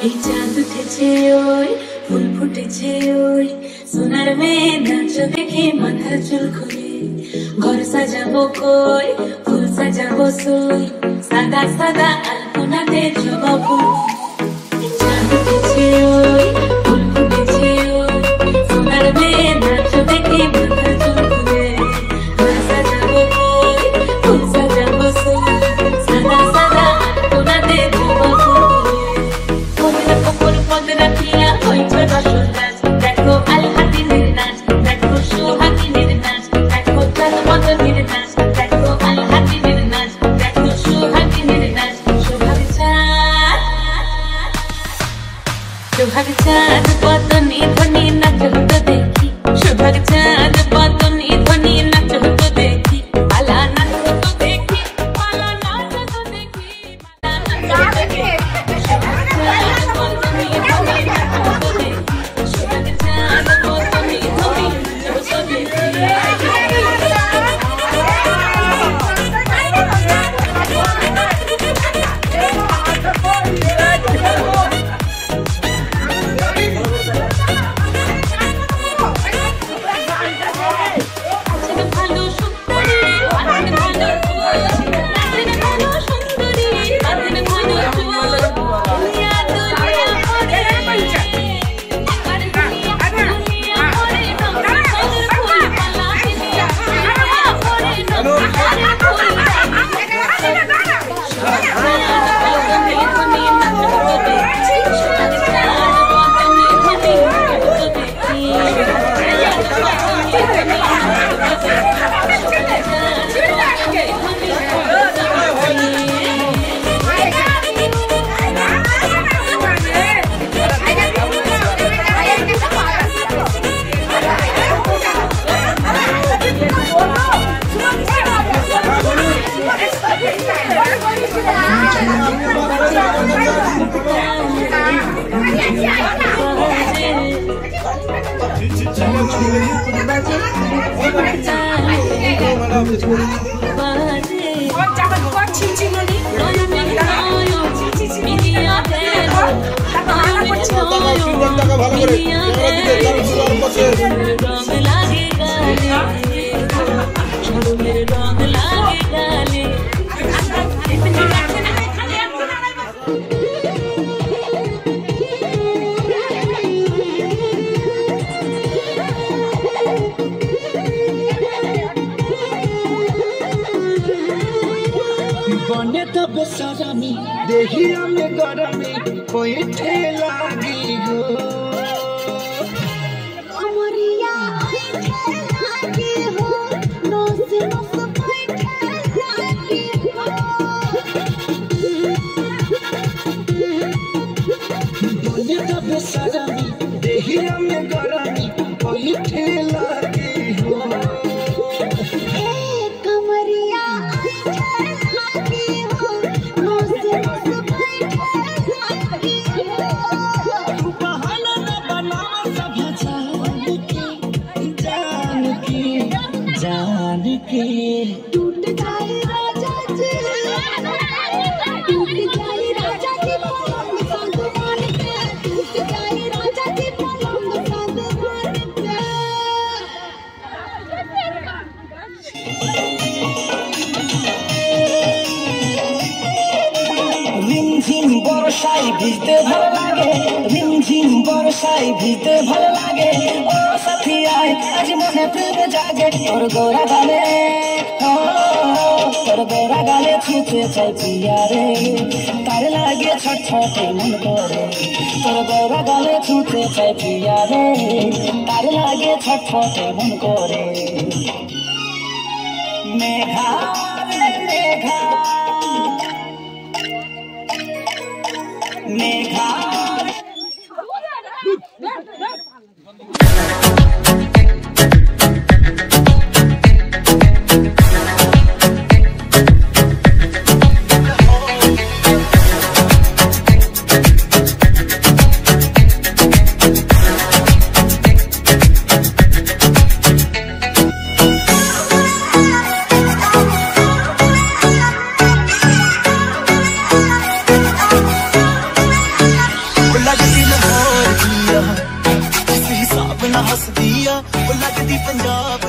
এই চাঁদ উঠেছে ওই ফুল ফুটেছে ওই সোনার মেয়ে নাচ দেখে মাথার চুল খুলে ঘর সাজাবো কই ফুল সাজাবো সই সাদা সাদা আলপনাতে জবা ফুল চাঁদ উঠেছে ওই ফুল ফুটেছে ওই সোনার মেয়ে নাচ দেখে মাথার চুল খুলে ঘর সাজাবো কই ফুল সাজাবো সই সাদা সাদা আলপনাতে জবা ফুল পদরা পিয়া হইছে রসুন গাছ দেখো আল হাতিনের নাচ দেখো সোহাগিনীর নাচ দেখো চাঁদ মদনের নাচ দেখো আল হাতিনের নাচ দেখো সোহাগিনীর নাচ সোহাগ চাঁদ বদনি ধ্বনি নাচ হতো দেখি সোহাগ চাঁদ বদনি ধ্বনি নাচ হতো দেখি পালা নাচ হতো দেখি পালা নাচ হতো দেখি পালা নাচ হতো দেখি बने तो बेसरमी देहिया में गरमी बैठे लागी हो अमरिया बैठे लागी हो नस नस बैठे लागी हो बने तो बेसरमी देहिया में गरमी बैठे लागी हो टूट जाए राजा जी टूट जाए राजा जी पलंग सागवान पे टूट जाए राजा जी पलंग सागवान पे रिमझिम बरसाई भिजते भल लागे रिमझिम बरसाई भिजते भल लागे ओ साथी आए आज मने प्रेम जागे तोर गोरा गाले छूते चाय पिया रे तार लागे छटछटे मन करे तोर गोरा गाले छूते चाय पिया रे तार लागे छटछटे मन करे मेघा रे मेघा मेघा हसदी आ लगदी पंजाब